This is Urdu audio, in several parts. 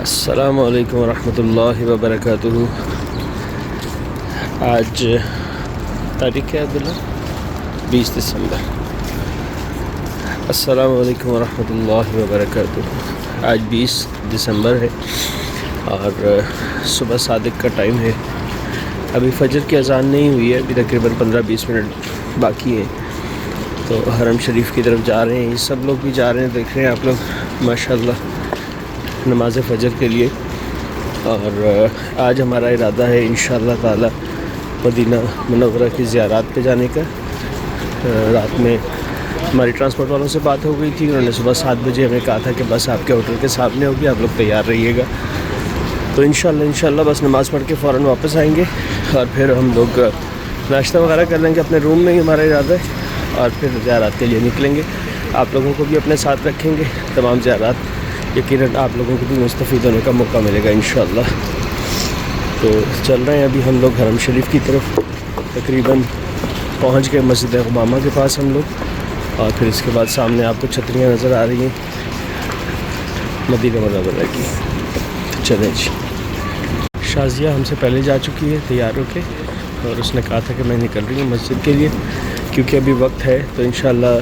السلام علیکم ورحمۃ اللہ وبرکاتہ۔ آج تاریخ کیا ہے عبداللہ؟ 20 دسمبر۔ السلام علیکم ورحمۃ اللہ وبرکاتہ۔ آج 20 دسمبر ہے اور صبح صادق کا ٹائم ہے۔ ابھی فجر کی اذان نہیں ہوئی ہے، ابھی تقریباً 15-20 منٹ باقی ہیں، تو حرم شریف کی طرف جا رہے ہیں۔ یہ سب لوگ بھی جا رہے ہیں، دیکھ رہے ہیں آپ لوگ ماشاءاللہ نماز فجر کے لیے۔ اور آج ہمارا ارادہ ہے انشاءاللہ تعالی مدینہ منورہ کی زیارات پہ جانے کا۔ رات میں ہماری ٹرانسپورٹ والوں سے بات ہو گئی تھی، انہوں نے صبح 7 بجے ہمیں کہا تھا کہ بس آپ کے ہوٹل کے سامنے ہوگی، آپ لوگ تیار رہیے گا۔ تو انشاءاللہ بس نماز پڑھ کے فوراً واپس آئیں گے اور پھر ہم لوگ ناشتہ وغیرہ کر لیں گے اپنے روم میں ہی، ہمارا ارادہ ہے، اور پھر زیارات کے لیے نکلیں گے۔ آپ لوگوں کو بھی اپنے ساتھ رکھیں گے، تمام زیارات یقیناً آپ لوگوں کو بھی مستفید ہونے کا موقع ملے گا انشاءاللہ۔ تو چل رہے ہیں ابھی ہم لوگ حرم شریف کی طرف، تقریباً پہنچ گئے مسجد غمامہ کے پاس ہم لوگ، اور پھر اس کے بعد سامنے آپ کو چھتریاں نظر آ رہی ہیں مدینہ منورہ کی۔ چلیں جی، شازیہ ہم سے پہلے جا چکی ہے تیار ہو کے، اور اس نے کہا تھا کہ میں نکل رہی ہوں مسجد کے لیے کیونکہ ابھی وقت ہے، تو انشاءاللہ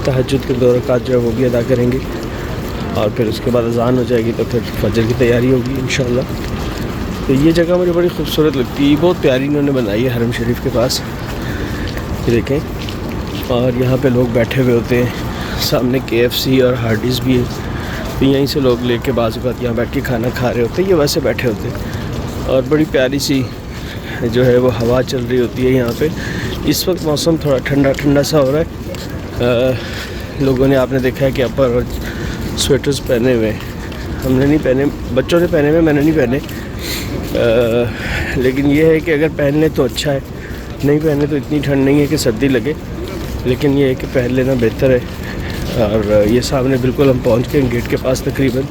تہجد کے 2 رکعت جو ہے وہ بھی ادا کریں گے، اور پھر اس کے بعد اذان ہو جائے گی تو پھر فجر کی تیاری ہوگی انشاءاللہ۔ تو یہ جگہ مجھے بڑی خوبصورت لگتی ہے، بہت پیاری انہوں نے بنائی ہے حرم شریف کے پاس، یہ دیکھیں، اور یہاں پہ لوگ بیٹھے ہوئے ہوتے ہیں، سامنے KFC اور ہارڈیز بھی ہے، تو یہیں سے لوگ لے کے بعض اوقات یہاں بیٹھ کے کھانا کھا رہے ہوتے ہیں، یہ ویسے بیٹھے ہوتے ہیں، اور بڑی پیاری سی جو ہے وہ ہوا چل رہی ہوتی ہے یہاں پہ۔ اس وقت موسم تھوڑا ٹھنڈا ٹھنڈا سا ہو رہا ہے، لوگوں نے آپ نے دیکھا ہے کہ اپر اور سویٹرز پہنے ہوئے، ہم نے نہیں پہنے، بچوں نے پہنے ہوئے، میں نے نہیں پہنے، لیکن یہ ہے کہ اگر پہن لیں تو اچھا ہے، نہیں پہنے تو اتنی ٹھنڈ نہیں ہے کہ سردی لگے، لیکن یہ ہے کہ پہن لینا بہتر ہے۔ اور یہ سامنے بالکل ہم پہنچ گئے گیٹ کے پاس، تقریباً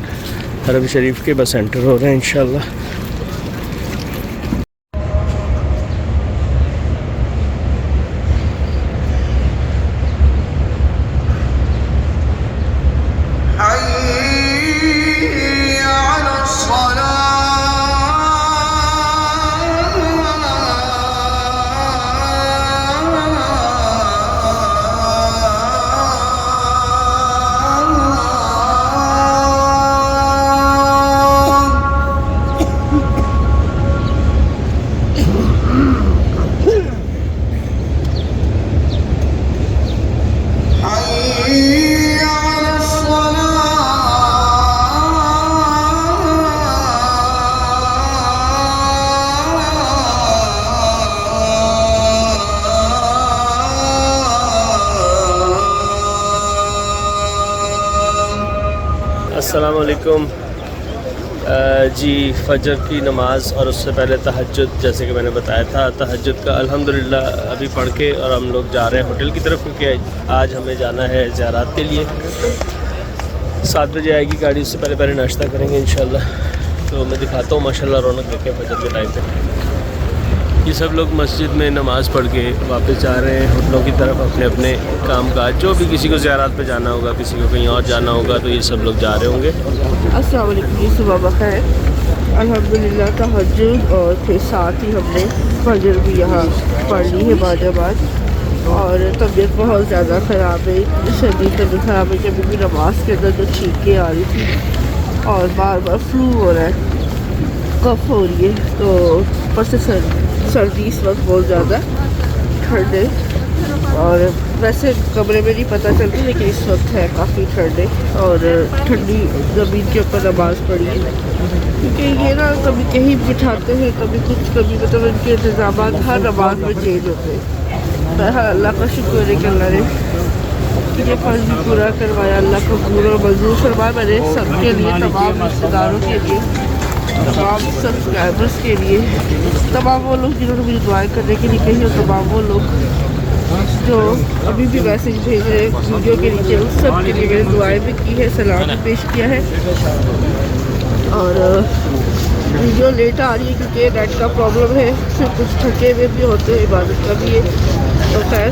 حرم شریف کے بس انٹر ہو رہے ہیں انشاءاللہ۔ السلام علیکم جی، فجر کی نماز اور اس سے پہلے تہجد، جیسے کہ میں نے بتایا تھا، تہجد کا الحمدللہ ابھی پڑھ کے اور ہم لوگ جا رہے ہیں ہوٹل کی طرف، کیونکہ آج ہمیں جانا ہے زیارات کے لیے۔ 7 بجے آئے گی گاڑی، اس سے پہلے ناشتہ کریں گے انشاءاللہ۔ تو میں دکھاتا ہوں ماشاءاللہ رونق دیکھیں فجر کے ٹائم پہ۔ یہ سب لوگ مسجد میں نماز پڑھ کے واپس جا رہے ہیں ہوٹلوں کی طرف، اپنے اپنے کام کاج، جو بھی کسی کو زیارات پہ جانا ہوگا، کسی کو کہیں اور جانا ہوگا، تو یہ سب لوگ جا رہے ہوں گے۔ السلام علیکم، صبح بخیر۔ الحمدللہ تہجد اور پھر ساتھ ہی ہم نے فجر بھی یہاں پڑھ لی ہے باجاباد، اور طبیعت بہت زیادہ خراب ہے، شدید طبیعت خراب ہے کہ ابھی بھی نماز کے اندر جو چھینکیں آ رہی تھی، اور بار بار فلو ہو رہا ہے، کف ہو رہی ہے، تو اوپر سے سردی اس وقت بہت زیادہ ٹھنڈ ہے، اور ویسے کمرے میں نہیں پتہ چلتی، لیکن اس وقت ہے کافی ٹھنڈ ہے، اور ٹھنڈی زمین کے اوپر نماز پڑھی ہے، کیونکہ یہ نا کبھی کہیں بٹھاتے ہیں، کبھی کچھ، کبھی مطلب ان کے انتظامات ہر نماز میں چینج ہوتے ہیں۔ بہرحال اللہ کا شکر ہے کہ اللہ نے یہ فرض بھی پورا کروایا، اللہ کو پورا منظور فرمایا میں نے سب کے لیے، تمام رشتہ داروں کے لیے، تمام سبسکرائبرز کے لیے، تمام وہ لوگ جنہوں نے مجھے دعائیں کرنے کے لیے کہی، اور تمام وہ لوگ جو ابھی بھی میسیج بھیج رہے ہیں ویڈیو کے نیچے، اس سب کے لیے میں نے دعائیں بھی کی ہے، سلام بھی پیش کیا ہے۔ اور ویڈیو لیٹ آ رہی ہے کیونکہ نیٹ کا پرابلم ہے، پھر کچھ تھکے ہوئے بھی ہوتے ہیں، عبادت کا بھی ہے، تو خیر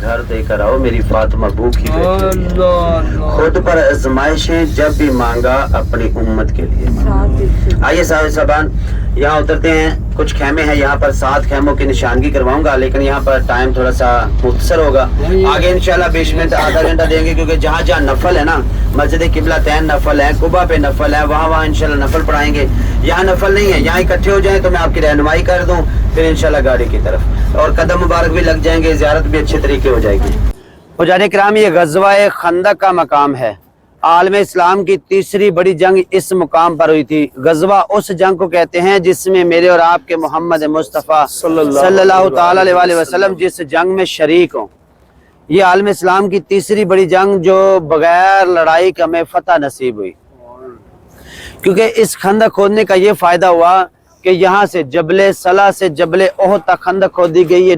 گھر دے کر آؤ، میری فاطمہ بھوکی بیٹھی ہے۔ خود پر آزمائشیں جب بھی مانگا اپنی امت کے لیے۔ آئیے صاحب صاحبان یہاں اترتے ہیں، کچھ خیمے ہیں یہاں پر، 7 خیموں کی نشانگی کرواؤں گا، لیکن یہاں پر ٹائم تھوڑا سا مختصر ہوگا، آگے انشاءاللہ 20 منٹ آدھا گھنٹہ دیں گے، کیونکہ جہاں جہاں نفل ہے نا، مسجد قبلہ تین نفل ہے، قبا پہ نفل ہے، وہاں انشاءاللہ نفل پڑھائیں گے، یہاں نفل نہیں ہے، یہاں اکٹھے ہو جائیں تو میں آپ کی رہنمائی کر دوں، پھر انشاءاللہ گاڑی کی طرف، اور قدم مبارک بھی لگ جائیں گے، زیارت بھی اچھے طریقے ہو جائے گی۔ مجاہدین کرام یہ غزوہ خندق کا مقام ہے، عالم اسلام کی تیسری بڑی جنگ اس مقام پر ہوئی تھی۔ غزوہ اس جنگ کو کہتے ہیں جس میں میرے اور آپ کے محمد مصطفیٰ صلی اللہ تعالی علیہ وسلم جس جنگ میں شریک ہوں۔ یہ عالم اسلام کی تیسری بڑی جنگ جو بغیر لڑائی کے ہمیں فتح نصیب ہوئی، کیونکہ اس خندق کھودنے کا یہ فائدہ ہوا کہ یہاں سے جبل صلہ سے جبل احد تک خندق کھودی گئی، یہ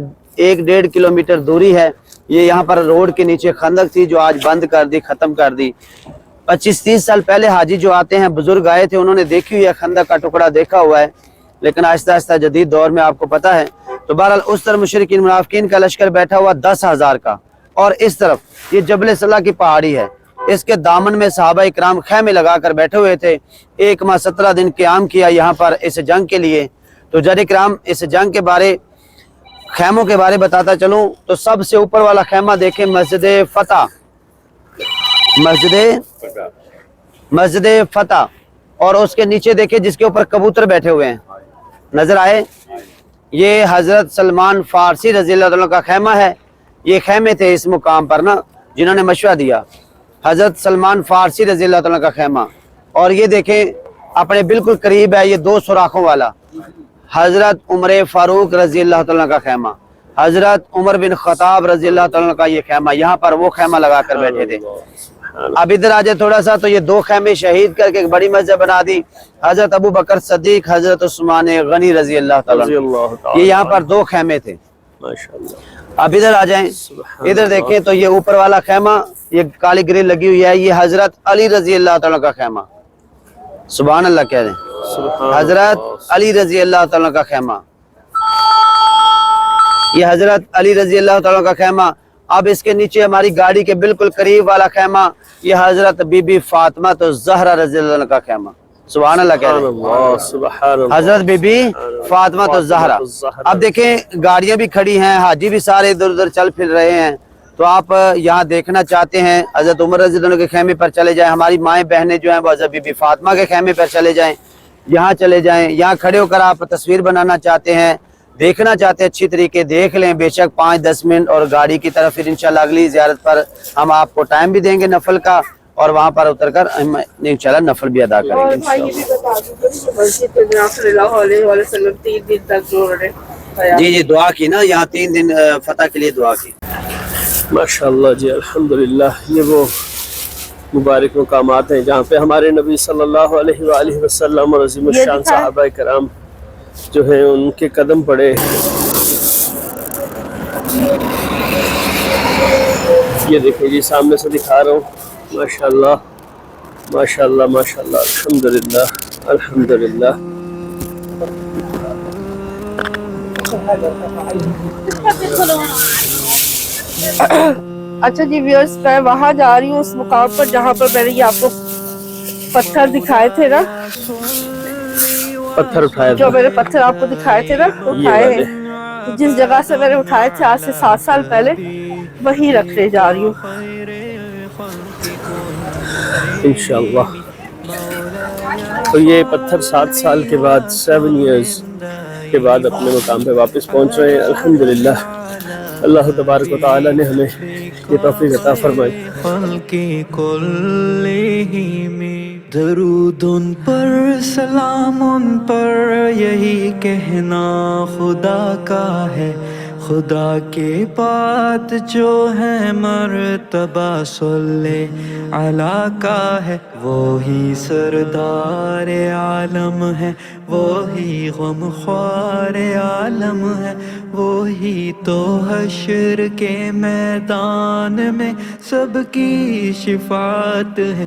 1.5 کلومیٹر دوری ہے۔ یہ یہاں پر روڈ کے نیچے خندق تھی جو آج بند کر دی، ختم کر دی۔ 25-30 سال پہلے حاجی جو آتے ہیں، بزرگ آئے تھے، انہوں نے دیکھی ہوئی ہے، خندق کا ٹکڑا دیکھا ہوا ہے، لیکن آہستہ آہستہ جدید دور میں آپ کو پتہ ہے۔ تو بہرحال اس طرف مشرکین منافقین کا لشکر بیٹھا ہوا 10,000 کا، اور اس طرف یہ جبل صلہ کی پہاڑی ہے، اس کے دامن میں صحابہ اکرام خیمے لگا کر بیٹھے ہوئے تھے۔ 1 ماہ 17 دن قیام کیا یہاں پر اس جنگ کے لیے۔ تو جد اکرام اس جنگ کے بارے، خیموں کے بارے بتاتا چلوں تو سب سے اوپر والا خیمہ دیکھیں، مسجد فتح، اور اس کے نیچے دیکھیں جس کے اوپر کبوتر بیٹھے ہوئے ہیں، نظر آئے؟ یہ حضرت سلمان فارسی رضی اللہ عنہ کا خیمہ ہے۔ یہ خیمے تھے اس مقام پر نا جنہوں نے مشورہ دیا، حضرت سلمان فارسی رضی اللہ عنہ کا خیمہ۔ اور یہ دیکھیں اپنے بالکل قریب ہے، یہ 2 سوراخوں والا، حضرت عمر فاروق رضی اللہ عنہ کا خیمہ، حضرت عمر بن خطاب رضی اللہ عنہ کا یہ خیمہ، یہاں پر وہ خیمہ لگا کر بیٹھے تھے۔ اب ادھر آ جائے تھوڑا سا، تو یہ 2 خیمے شہید کر کے ایک بڑی مسجد بنا دی، حضرت ابو بکر صدیق، حضرت عثمان غنی رضی اللہ تعالیٰ، یہ یہاں پر 2 خیمے تھے۔ اب ادھر آ جائیں، ادھر دیکھیں تو یہ اوپر والا خیمہ، یہ کالی گرل لگی ہوئی ہے، یہ حضرت علی رضی اللہ تعالیٰ کا خیمہ، سبحان اللہ کہہ رہے ہیں، حضرت علی رضی اللہ تعالیٰ کا خیمہ، یہ حضرت علی رضی اللہ تعالیٰ کا خیمہ۔ اب اس کے نیچے ہماری گاڑی کے بالکل قریب والا خیمہ، یہ حضرت بی بی فاطمہ تو زہرا رضی اللہ عنہ کا خیمہ، سبحان اللہ کہہ رہے ہیں، حضرت بی بی فاطمہ تو زہرا۔ اب دیکھیں گاڑیاں بھی کھڑی ہیں، حاجی بھی سارے ادھر ادھر چل پھر رہے ہیں، تو آپ یہاں دیکھنا چاہتے ہیں حضرت عمر رضی اللہ عنہ کے خیمے پر چلے جائیں، ہماری مائیں بہنیں جو ہیں وہ حضرت بی بی فاطمہ کے خیمے پر چلے جائیں، یہاں چلے جائیں، یہاں کھڑے ہو کر آپ تصویر بنانا چاہتے ہیں، دیکھنا چاہتے ہیں، اچھی طریقے دیکھ لیں، بے شک 5-10 منٹ، اور گاڑی کی طرف پھر انشاءاللہ اگلی زیارت پر ہم آپ کو ٹائم بھی دیں گے نفل کا، اور وہاں پر اتر کر ہم انشاءاللہ نفل بھی ادا کریں گے انشاءاللہ۔ جی دعا کی نا، یہاں 3 دن فتح کے لیے دعا کی۔ ماشاءاللہ جی الحمدللہ، یہ وہ مبارک مقامات ہیں جہاں پہ ہمارے نبی صلی اللہ علیہ وآلہ وسلم اور عظیم الشان صحابہ کرام جو ہیں ان کے قدم پڑے۔ یہ دیکھیں جی سامنے سے دکھا رہا ہوں، ماشاءاللہ ماشاءاللہ ماشاءاللہ، الحمدللہ الحمدللہ۔ اچھا جی ویورز، میں وہاں جا رہی ہوں اس مقام پر جہاں پر میں نے یہ آپ کو پتھر دکھائے تھے نا، پتھر اٹھائے جو میں نے پتھر آپ کو دکھائے تھے نا، اٹھائے ہیں، جس جگہ سے میں نے اٹھائے تھے آج سے 7 سال پہلے، وہی رکھنے جا رہی ہوں انشاءاللہ۔ تو یہ پتھر 7 سال کے بعد، 7 ایئرز کے بعد اپنے مقام پہ واپس پہنچ رہے ہیں، الحمدللہ۔ اللہ تبارک و تعالی نے ہمیں یہ توفیق عطا فرمائی۔ درود ان پر، سلام ان پر، یہی کہنا خدا کا ہے، خدا کے بعد جو ہے مرتبہ صلی علی کا ہے، وہی سردار عالم ہے، وہی غم خوار عالم ہے، وہی تو حشر کے میدان میں سب کی شفاعت ہے۔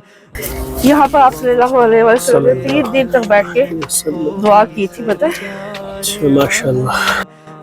یہاں پر آپ صلی اللہ علیہ وسلم نے 3 دن تک بیٹھ کے دعا کی تھی، پتہ ہے؟ ماشاءاللہ۔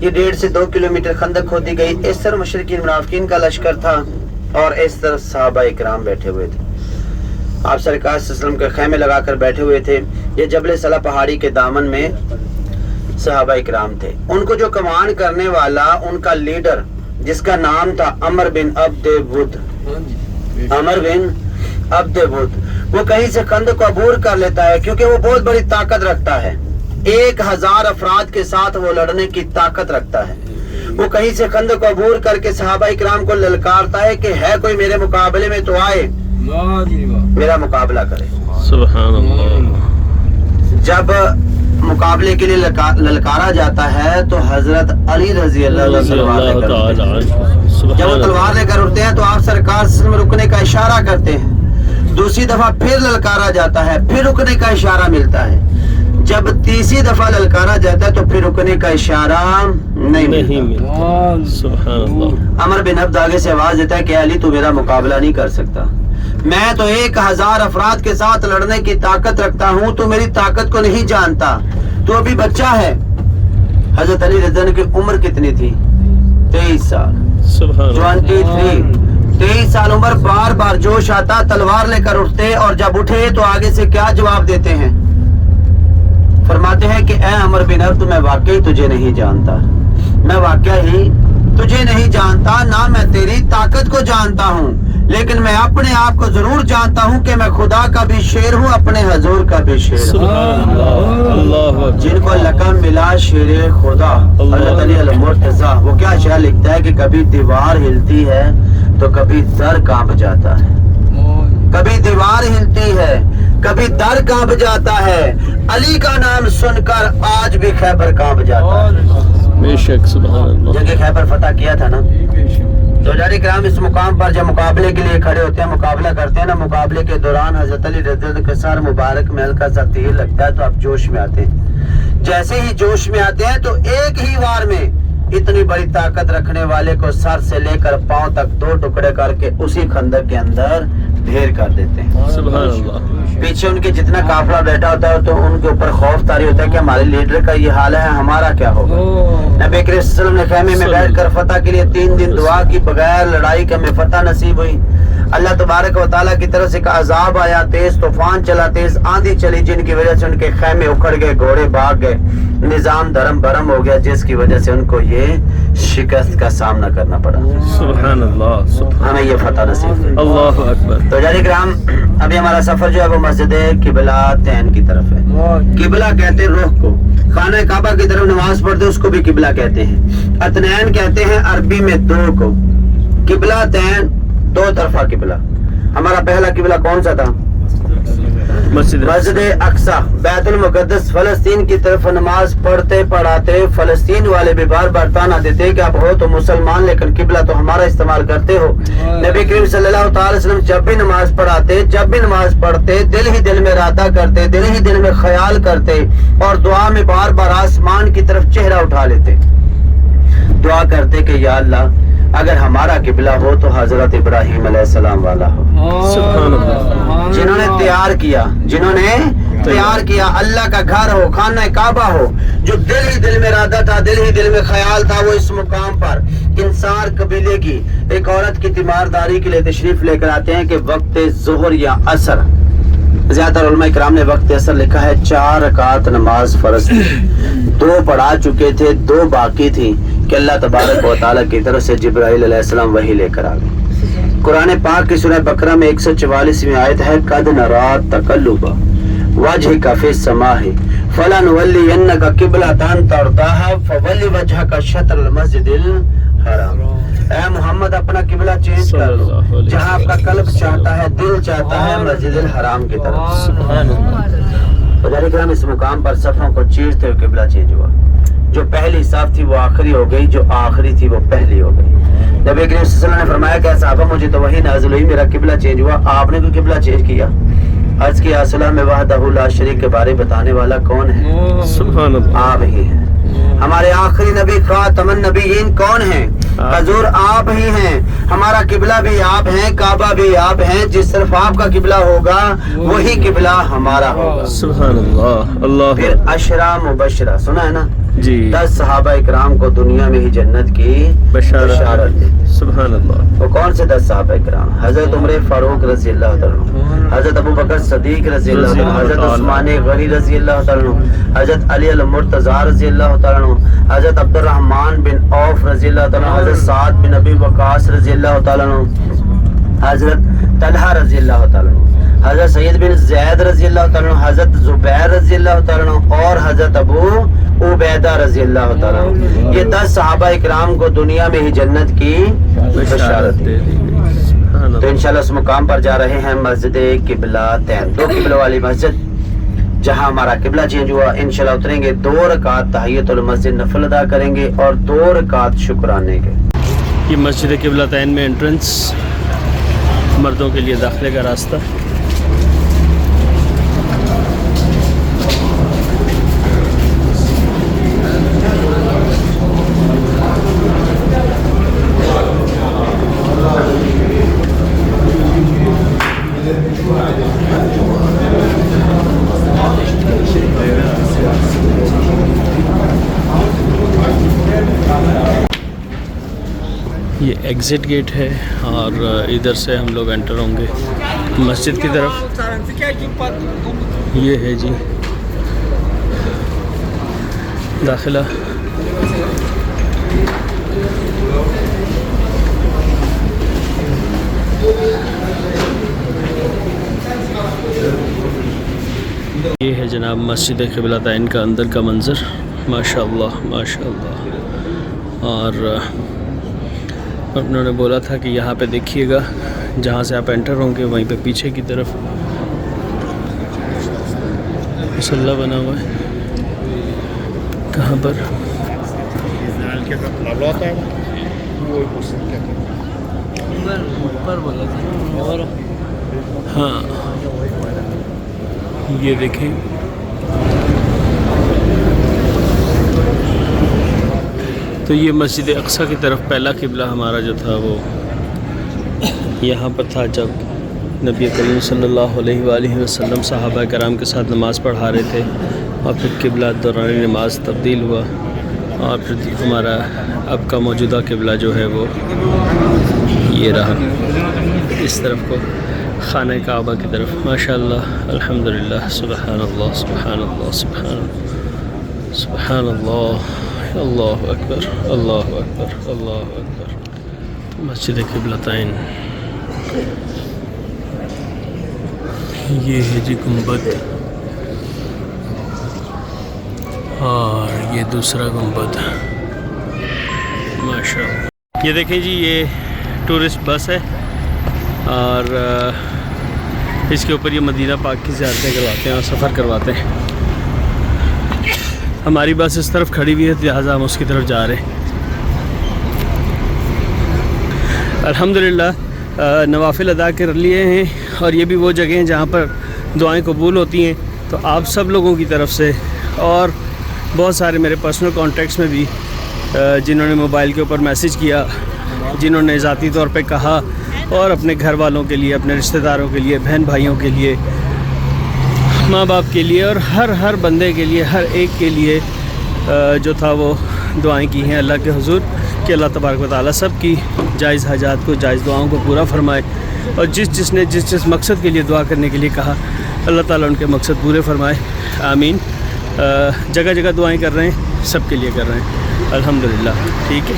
یہ 1.5 سے 2 کلومیٹر خندق کھودی گئی. اس طرف مشرکین منافقین کا لشکر تھا اور اس طرف صحابہ اکرام بیٹھے ہوئے تھے. آپ سرکار صلی اللہ علیہ وسلم کے خیمے لگا کر بیٹھے ہوئے تھے. یہ جبل صلا پہاڑی کے دامن میں صحابہ اکرام تھے. ان کو جو کمان کرنے والا ان کا لیڈر جس کا نام تھا عمر بن عبد ود، وہ کہیں سے خندق کو عبور کر لیتا ہے کیونکہ وہ بہت بڑی طاقت رکھتا ہے. 1000 افراد کے ساتھ وہ لڑنے کی طاقت رکھتا ہے. وہ کہیں سے خندق کو عبور کر کے صحابہ اکرام کو للکارتا ہے کہ ہے کوئی میرے مقابلے میں تو آئے میرا مقابلہ کرے. سبحان اللہ. جب مقابلے کے لیے للکارا جاتا ہے تو حضرت علی رضی اللہ عنہ تلوار لے کر اٹھتے ہیں. جب وہ تلوار لے کر اٹھتے ہیں تو آپ سرکار سے رکنے کا اشارہ کرتے ہیں. دوسری دفعہ پھر للکارا جاتا ہے، پھر رکنے کا اشارہ ملتا ہے. جب تیسری دفعہ للکارا جاتا ہے تو پھر رکنے کا اشارہ نہیں ملتا. سبحان اللہ. عمر بن عبد آگے سے آواز دیتا ہے کہ علی تو میرا مقابلہ نہیں کر سکتا، میں تو 1000 افراد کے ساتھ لڑنے کی طاقت رکھتا ہوں، تو میری طاقت کو نہیں جانتا، تو ابھی بچہ ہے. حضرت علی رضی اللہ عنہ کی عمر کتنی تھی؟ 23 سال. سبحان اللہ. 23 سال عمر. بار بار جوش آتا، تلوار لے کر اٹھتے اور جب اٹھے تو آگے سے کیا جواب دیتے ہیں؟ فرماتے ہیں کہ اے عمر بن عبد میں واقعی تجھے نہیں جانتا، میں واقعی تجھے نہیں جانتا، نہ میں تیری طاقت کو جانتا ہوں، لیکن میں اپنے آپ کو ضرور جانتا ہوں کہ میں خدا کا بھی شیر ہوں، اپنے حضور کا بھی شیر ہوں. سبحان اللہ. اللہ اکبر. جن کو لقب ملا شیر خدا اللہ علی المرتضیٰ، وہ کیا شعر لکھتا ہے کہ کبھی دیوار ہلتی ہے تو کبھی در کانپ جاتا ہے، کبھی دیوار ہلتی ہے کبھی در کانپ جاتا ہے، علی کا نام سن کر آج بھی خیبر کانپ جاتا ہے. بے شک. سبحان اللہ. جنگ خیبر فتح کیا تھا نا. تو جاری کرام اس مقام پر جب مقابلے کے لیے کھڑے ہوتے ہیں، مقابلہ کرتے ہیں نا، مقابلے کے دوران حضرت علی رضی اللہ عنہ کے سر مبارک میں ہلکا سا تیر لگتا ہے تو آپ جوش میں آتے ہیں. جیسے ہی جوش میں آتے ہیں تو ایک ہی وار میں اتنی بڑی طاقت رکھنے والے کو سر سے لے کر پاؤں تک 2 ٹکڑے کر کے اسی خندق کے اندر ڈھیر کر دیتے ہیں. سبحان اللہ. پیچھے ان کے جتنا قافلہ بیٹھا ہوتا ہے تو ان کے اوپر خوف طاری ہوتا ہے کہ ہمارے لیڈر کا یہ حال ہے، ہمارا کیا ہوگا. نبی کریم صلی اللہ علیہ وسلم نے خیمے میں بیٹھ کر فتح کے لیے 3 دن دعا کی، بغیر لڑائی کے ہمیں فتح نصیب ہوئی. اللہ تبارک و تعالیٰ کی طرف سے ایک عذاب آیا، تیز طوفان چلا، تیز آندھی چلی، جن کی وجہ سے ان کے خیمے اکھڑ گئے، گھوڑے بھاگ گئے، نظام دھرم برہم ہو گیا، جس کی وجہ سے ان کو یہ شکست کا سامنا کرنا پڑا. سبحان اللہ. ہمیں یہ فتح نصیب ہوئی. اللہ اکبر. تو جاری کرام ابھی ہمارا سفر جو ہے وہ مسجد قبلہ تین کی طرف ہے. قبلہ کہتے ہیں رخ کو، خانہ کعبہ کی طرف نماز پڑھتے اس کو بھی قبلہ کہتے ہیں. اتنین کہتے ہیں عربی میں 2 کو. قبلہ تین 2 طرفہ قبلہ. ہمارا پہلا قبلہ کون سا تھا؟ مسجد اقصی، بیت المقدس. فلسطین کی طرف نماز پڑھتے پڑھاتے فلسطین والے بھی بار بار تانا دیتے کہ آپ ہو تو مسلمان لیکن قبلہ تو ہمارا استعمال کرتے ہو. نبی کریم صلی اللہ تعالی وسلم جب بھی نماز پڑھاتے، جب بھی نماز پڑھتے، دل ہی دل میں ارادہ کرتے، دل ہی دل میں خیال کرتے اور دعا میں بار بار آسمان کی طرف چہرہ اٹھا لیتے، دعا کرتے کہ یا اللہ اگر ہمارا قبلہ ہو تو حضرت ابراہیم علیہ السلام والا ہو. سبحان اللہ. جنہوں نے تیار کیا اللہ کا گھر ہو، خانہ کعبہ ہو، جو دل ہی دل میں ارادہ تھا، دل ہی دل میں خیال تھا، وہ اس مقام پر انصار قبیلے کی ایک عورت کی تیمارداری کے لیے تشریف لے کر آتے ہیں کہ وقت ظہر یا عصر، زیادہ علماء کرام نے وقت عصر لکھا ہے، 4 رکعت نماز فرض تھی، 2 پڑھا چکے تھے، 2 باقی تھی کہ اللہ تبارک و تعالیٰ کی طرف سے جبرائیل علیہ السلام وحی لے کر آ گئے. قرآن پاک کی سورہ بقرہ میں 144ویں آیت ہے، قد نرا تقلب وجهك في السماء فلنولينك قبلة ترضاها فول وجهك شطر المسجد الحرام. اے محمد اپنا قبلہ چینج کر لو، جہاں آپ کا قلب چاہتا ہے، دل چاہتا ہے، مسجد الحرام کی طرف. سبحان اللہ. حضرت کرام اس مقام پر صفوں کو چیرتے ہوئے قبلہ چینج ہوا. جو پہلی صف تھی وہ آخری ہو گئی، جو آخری تھی وہ پہلی ہو گئی. نبی کریم صلی اللہ علیہ وسلم نے فرمایا کہ صحابہ مجھے تو وہی نازل ہوئی، میرا قبلہ چینج ہوا، آپ نے کوئی قبلہ چینج کیا؟ عرض کی اصلہ میں وحدہ لا شریک کے بارے بتانے والا کون ہے؟ سبحان اللہ. آپ ہی ہیں. ہمارے آخری نبی خاتم النبیین کون ہیں؟ حضور آپ ہی ہیں. ہمارا قبلہ بھی آپ ہیں، کعبہ بھی آپ ہیں، جس طرف آپ کا قبلہ ہوگا وہی قبلہ ہمارا ہوگا. سبحان اللہ. اللہ. پھر عشرہ مبشرہ سنا ہے نا، جی 10 صحابہ اکرام کو دنیا میں ہی جنت کی بشارت دی. سبحان اللہ. وہ کون سے 10 صحابہ اکرام؟ حضرت عمر فاروق رضی اللہ تعالیٰ عنہ، حضرت ابو بکر صدیق رضی اللہ تعالیٰ عنہ، حضرت عثمان غنی رضی اللہ تعالیٰ عنہ، حضرت علی المرتضیٰ رضی اللہ تعالیٰ عنہ، حضرت عبد الرحمن بن عوف رضی اللہ تعالیٰ عنہ، حضرت سعد بن ابی وقاص رضی اللہ تعالیٰ عنہ، حضرت طلحہ رضی اللہ تعالیٰ عنہ، حضرت سید بن زید رضی اللہ تعالیٰ عنہ، حضرت زبیر رضی اللہ تعالیٰ عنہ اور حضرت ابو عبیدہ رضی اللہ تعالیٰ عنہ. یہ 10 صحابہ اکرام کو دنیا میں ہی جنت کی بشارت دی. تو انشاءاللہ اس مقام پر جا رہے ہیں مسجد قبلہ تین، 2 قبلہ والی مسجد جہاں ہمارا قبلہ چینج ہوا. انشاءاللہ اتریں گے، 2 رکعت تحیۃ المسجد نفل ادا کریں گے اور 2 رکعت شکرانے کے. یہ مسجد قبلہ تین میں انٹرنس، مردوں کے لیے داخلے کا راستہ. یہ ایگزٹ گیٹ ہے اور ادھر سے ہم لوگ انٹر ہوں گے مسجد کی طرف. یہ ہے جی داخلہ. یہ ہے جناب مسجد قبلہ تین کا اندر کا منظر. ماشاء اللہ ماشاء اللہ. اور انہوں نے بولا تھا کہ یہاں پہ دیکھیے گا جہاں سے آپ انٹر ہوں گے وہیں پہ پیچھے کی طرف مصلی بنا ہوا ہے. کہاں پر؟ ہاں یہ دیکھیں تو یہ مسجد اقصیٰ کی طرف پہلا قبلہ ہمارا جو تھا وہ یہاں پر تھا جب نبی کریم صلی اللہ علیہ وآلہ وسلم صحابہ کرام کے ساتھ نماز پڑھا رہے تھے اور پھر قبلہ دوران نماز تبدیل ہوا اور پھر ہمارا اب کا موجودہ قبلہ جو ہے وہ یہ رہا اس طرف کو خانہ کعبہ کی طرف. ماشاءاللہ الحمدللہ. سبحان اللہ سبحان اللہ سبحان اللہ سبحان اللہ. اللہ اکبر اللہ اکبر اللہ اکبر. مسجد قبلتین. یہ ہے جی گنبد اور یہ دوسرا گنبد. ماشاءاللہ. یہ دیکھیں جی یہ ٹورسٹ بس ہے اور اس کے اوپر یہ مدینہ پاک کی زیارتیں کرواتے ہیں اور سفر کرواتے ہیں. ہماری بس اس طرف کھڑی ہوئی ہے لہٰذا ہم اس کی طرف جا رہے ہیں. الحمدللہ نوافل ادا کر لیے ہیں اور یہ بھی وہ جگہ ہیں جہاں پر دعائیں قبول ہوتی ہیں. تو آپ سب لوگوں کی طرف سے اور بہت سارے میرے پرسنل کانٹیکٹس میں بھی جنہوں نے موبائل کے اوپر میسیج کیا، جنہوں نے ذاتی طور پہ کہا اور اپنے گھر والوں کے لیے، اپنے رشتہ داروں کے لیے، بہن بھائیوں کے لیے، ماں باپ کے لیے اور ہر بندے کے لیے، ہر ایک کے لیے جو تھا وہ دعائیں کی ہیں اللہ کے حضور کہ اللہ تبارک و تعالیٰ سب کی جائز حاجات کو، جائز دعاؤں کو پورا فرمائے اور جس نے جس مقصد کے لیے دعا کرنے کے لیے کہا اللہ تعالیٰ ان کے مقصد پورے فرمائے. آمین. جگہ جگہ دعائیں کر رہے ہیں، سب کے لیے کر رہے ہیں الحمدللہ. ٹھیک ہے.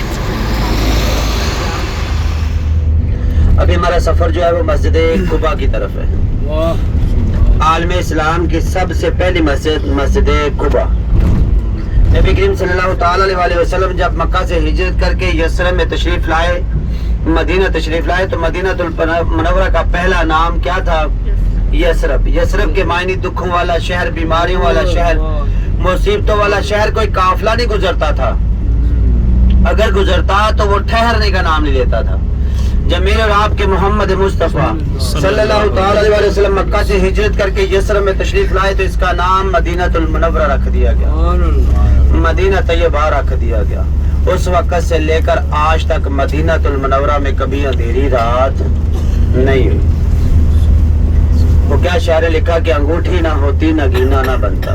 ابھی ہمارا سفر جو ہے وہ مسجد قباء کی طرف ہے. عالم اسلام کی سب سے پہلی مسجد قباء. نبی کریم صلی اللہ تعالی علیہ وسلم جب مکہ سے ہجرت کر کے یثرب میں تشریف لائے، مدینہ تشریف لائے، تو مدینہ المنورہ کا پہلا نام کیا تھا؟ یثرب. یثرب کے معنی دکھوں والا شہر، بیماریوں والا شہر، مصیبتوں والا شہر. کوئی قافلہ نہیں گزرتا تھا، اگر گزرتا تو وہ ٹھہرنے کا نام نہیں لیتا تھا. جب میرے اور آپ کے محمد مصطفیٰ صلی اللہ تعالی علیہ وسلم مکہ سے ہجرت کر کے یثرب میں تشریف لائے تو اس کا نام مدینہ المنورہ رکھ دیا گیا، مدینہ طیبہ رکھ دیا گیا. اس وقت سے لے کر آج تک مدینہ المنورہ میں کبھی اندھیری رات نہیں ہوئی. وہ کیا شاعر لکھا کہ انگوٹھی نہ ہوتی نہ گینا نہ بنتا،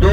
2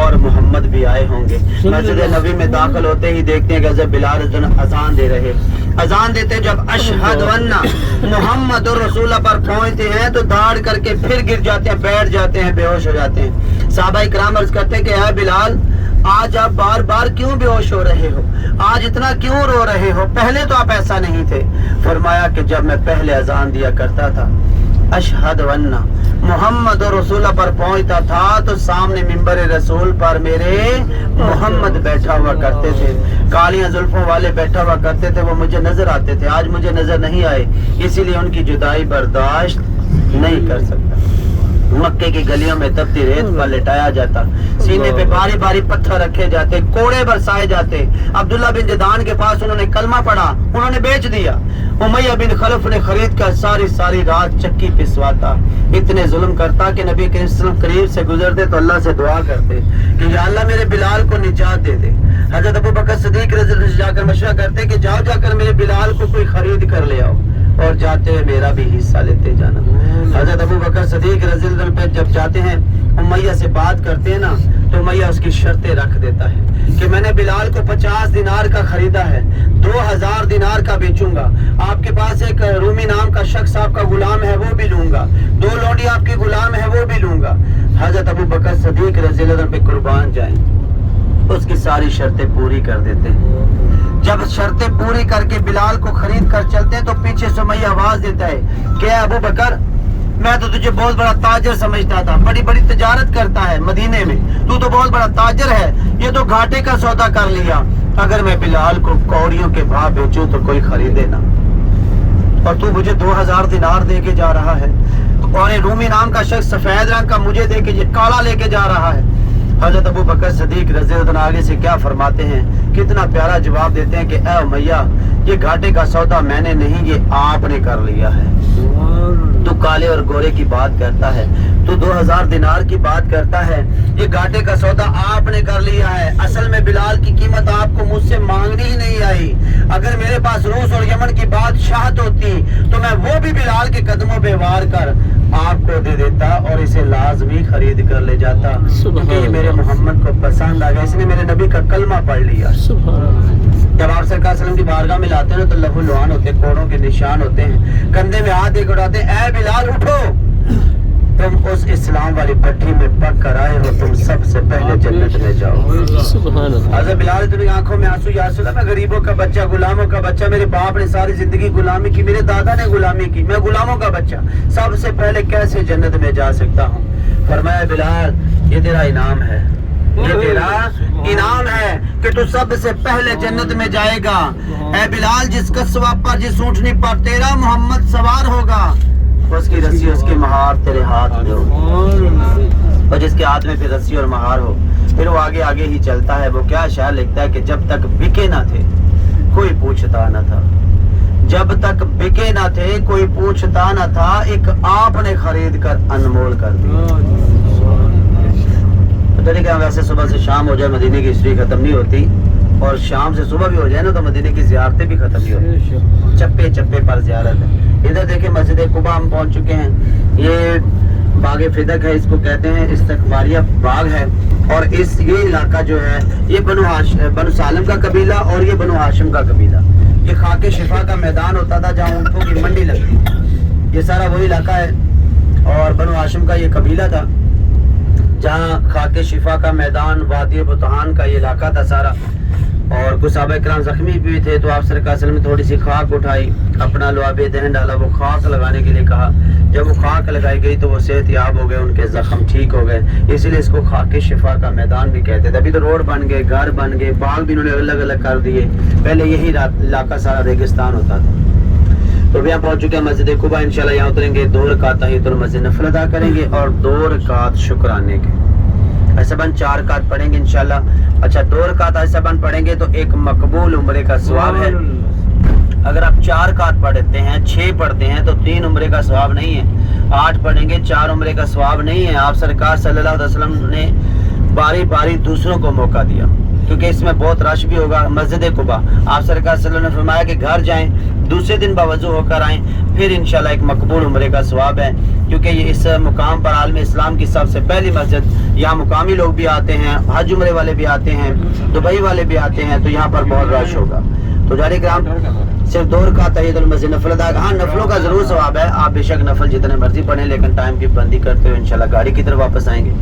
اور محمد بھی آئے ہوں گے. مسجد نبی میں داخل ہوتے ہی دیکھتے ہیں کہ حضرت بلال اذان دے رہے. اذان دیتے جب اشہد ونا محمد رسول اللہ پر پہنچتے ہیں تو دھاڑ کر کے پھر گر جاتے ہیں, بیٹھ جاتے ہیں, بے ہوش ہو جاتے ہیں. صحابہ کرام عرض کرتے ہیں کہ اے بلال, آج آپ بار بار کیوں بے ہوش ہو رہے ہو, آج اتنا کیوں رو رہے ہو, پہلے تو آپ ایسا نہیں تھے. فرمایا کہ جب میں پہلے اذان دیا کرتا تھا اشہد ونا محمد رسول اللہ پر پہنچتا تھا تو سامنے منبر رسول پر میرے محمد بیٹھا ہوا کرتے تھے, کالیاں زلفوں والے بیٹھا ہوا کرتے تھے, وہ مجھے نظر آتے تھے. آج مجھے نظر نہیں آئے, اسی لیے ان کی جدائی برداشت نہیں کر سکتا. مکے کی گلیوں میں تپتی ریت پر لٹایا جاتا, سینے پہ باری باری پتھر رکھے جاتے, کوڑے برسائے جاتے. عبداللہ بن جدعان کے پاس انہوں نے کلمہ پڑھا, انہوں نے بیچ دیا. امیہ بن خلف نے خرید کر ساری رات چکی پسواتا. اتنے ظلم کرتا کہ نبی کریم صلی اللہ علیہ وسلم قریب سے گزرتے تو اللہ سے دعا کرتے کہ یا اللہ میرے بلال کو نجات دے دے. حضرت ابو بکر صدیق رضی اللہ عنہ سے جا کر مشورہ کرتے کہ جا کر میرے بلال کو کوئی خرید کر لے آؤ اور جاتے ہوئے میرا بھی حصہ لیتے جانا. حضرت ابو بکر صدیق رضی اللہ عنہ پہ جب جاتے ہیں امیہ سے بات کرتے ہیں نا تو امیہ اس کی شرطیں رکھ دیتا ہے کہ میں نے بلال کو 50 دینار کا خریدا ہے, 2000 دینار کا بیچوں گا. آپ کے پاس ایک رومی نام کا شخص آپ کا غلام ہے وہ بھی لوں گا, 2 لونڈی آپ کی غلام ہے وہ بھی لوں گا. حضرت ابو بکر صدیق رضی اللہ عنہ پہ قربان جائیں, اس کی ساری شرطیں پوری کر دیتے ہیں. جب شرطیں پوری کر کے بلال کو خرید کر چلتے ہیں تو پیچھے سے امیہ آواز دیتا ہے کہ ابو بکر, میں تو تجھے بہت بڑا تاجر سمجھتا تھا, بڑی بڑی تجارت کرتا ہے مدینے میں, تو بہت بڑا تاجر ہے, یہ تو گھاٹے کا سودا کر لیا. اگر میں بلال کو کوڑیوں کے بھاؤ بیچوں تو کوئی خریدے نہ, اور تو مجھے 2000 دینار دے کے جا رہا ہے, اور یہ رومی نام کا شخص سفید رنگ کا مجھے دے کے یہ کالا لے کے جا رہا ہے. حضرت ابو بکر صدیق رضی اللہ عنہ آگے سے کیا فرماتے ہیں, کتنا پیارا جواب دیتے ہیں کہ اے امیہ, یہ گھاٹے کا سودا میں نے نہیں, یہ آپ نے کر لیا ہے. تو کالے اور گورے کی بات کرتا ہے, تو 2000 دینار کی بات کرتا ہے, یہ گھاٹے کا سودا آپ نے کر لیا ہے. اصل میں بلال کی قیمت آپ کو مجھ سے مانگنی ہی نہیں آئی. اگر میرے پاس روس اور یمن کی بادشاہت ہوتی تو میں وہ بھی بلال کے قدموں پہ وار کر آپ کو دے دیتا اور اسے لازمی خرید کر لے جاتا, کیونکہ یہ میرے محمد کو پسند آ گیا, اس نے میرے نبی کا کلمہ پڑھ لیا. جب آپ سرکار صلی اللہ علیہ وسلم کی بارگاہ میں لاتے ہیں تو لہو لعان ہوتے ہیں, کوڑوں کے نشان ہوتے ہیں, کندھے میں ہاتھ ایک اٹھاتے ہیں, اے بلال اٹھو, تم اس اسلام والی پٹھی میں پک کر آئے ہو, تم سب سے پہلے جنت میں جاؤ. حضرت بلال تمہیں آنکھوں میں آنسو, یا رسول اللہ میں غریبوں کا بچہ, غلاموں کا بچہ, میرے باپ نے ساری زندگی غلامی کی, میرے دادا نے غلامی کی, میں غلاموں کا بچہ, سب سے پہلے کیسے جنت میں جا سکتا ہوں. فرمایا بلال یہ تیرا انعام ہے, یہ تیرا انعام ہے کہ تو سب سے پہلے جنت میں جائے گا. اے بلال, جس قصبہ پر, جس اونٹنی پر تیرا محمد سوار ہوگا, اس کی رسی, اس کی مہار تیرے ہاتھ میں ہو, اور جس کے ہاتھ میں پھر رسی اور مہار ہو, پھر وہ آگے آگے ہی چلتا ہے. وہ کیا شعر لکھتا ہے کہ جب تک بکے نہ تھے کوئی پوچھتا نہ تھا, جب تک بکے نہ تھے کوئی پوچھتا نہ تھا, ایک آپ نے خرید کر انمول کر دیا. ویسے صبح سے شام ہو جائے مدینے کی ہسٹری ختم نہیں ہوتی, اور شام سے صبح بھی ہو جائے نا تو مدینے کی زیارتیں بھی ختم نہیں ہوتی, چپے چپے پر زیارت ہے. ادھر دیکھیں مسجد قباء ہم پہنچ چکے ہیں, یہ باغ فدق ہے, اس کو کہتے ہیں, استقبالیہ باغ ہے. اور یہ علاقہ جو ہے یہ بنو سالم کا قبیلہ اور یہ بنو ہاشم کا قبیلہ. یہ خاک شفا کا میدان ہوتا تھا جہاں اونٹوں کی منڈی لگتی, یہ سارا وہی علاقہ ہے. اور بنو ہاشم کا یہ قبیلہ تھا جہاں خاک شفا کا میدان, وادی بطحان کا یہ علاقہ تھا سارا. اور کچھ صحابہ کرام زخمی بھی تھے تو آپ سرکار صلی اللہ علیہ وسلم نے تھوڑی سی خاک اٹھائی, اپنا لعاب دہن ڈالا, وہ خاک لگانے کے لیے کہا. جب وہ خاک لگائی گئی تو وہ صحت یاب ہو گئے, ان کے زخم ٹھیک ہو گئے, اسی لیے اس کو خاک شفا کا میدان بھی کہتے تھے. ابھی تو روڈ بن گئے, گھر بن گئے, باغ بھی انہوں نے الگ الگ کر دیے, پہلے یہی علاقہ سارا ریگستان ہوتا تھا. تو بھی یہاں پہنچ چکے ہیں مسجد قباء, انشاءاللہ یہاں اتریں گے, 2 رکعت تحیۃ المسجد نفل ادا کریں گے اور 2 رکعت شکرانے کے. ایسا بن 4 رکعت پڑھیں گے انشاءاللہ. اچھا 2 رکعت ایسا بن پڑھیں گے تو ایک مقبول عمرے کا ثواب ہے. اگر آپ 4 رکعت پڑھتے ہیں, 6 پڑھتے ہیں تو 3 عمرے کا ثواب نہیں ہے, 8 پڑھیں گے 4 عمرے کا ثواب نہیں ہے. آپ سرکار صلی اللہ علیہ وسلم نے باری باری دوسروں کو موقع دیا کیونکہ اس میں بہت رش بھی ہوگا. مسجد قباء آپ سرکار صلی اللہ علیہ وسلم نے فرمایا کہ گھر جائیں, دوسرے دن باوضو ہو کر آئیں, پھر انشاءاللہ ایک مقبول عمرے کا ثواب ہے. کیونکہ یہ اس مقام پر عالم اسلام کی سب سے پہلی مسجد، یہاں مقامی لوگ بھی آتے ہیں، حج عمرے والے بھی آتے ہیں، دبئی والے بھی آتے ہیں، تو یہاں پر بہت رش ہوگا. تو جاری کرام صرف 2 رکعت تحیۃ المسجد نفل ادا. ہاں نفلوں کا ضرور ثواب ہے، آپ بے شک نفل جتنے مرضی پڑھیں، لیکن ٹائم کی پابندی کرتے ہوئے انشاءاللہ گاڑی کی طرف واپس آئیں گے.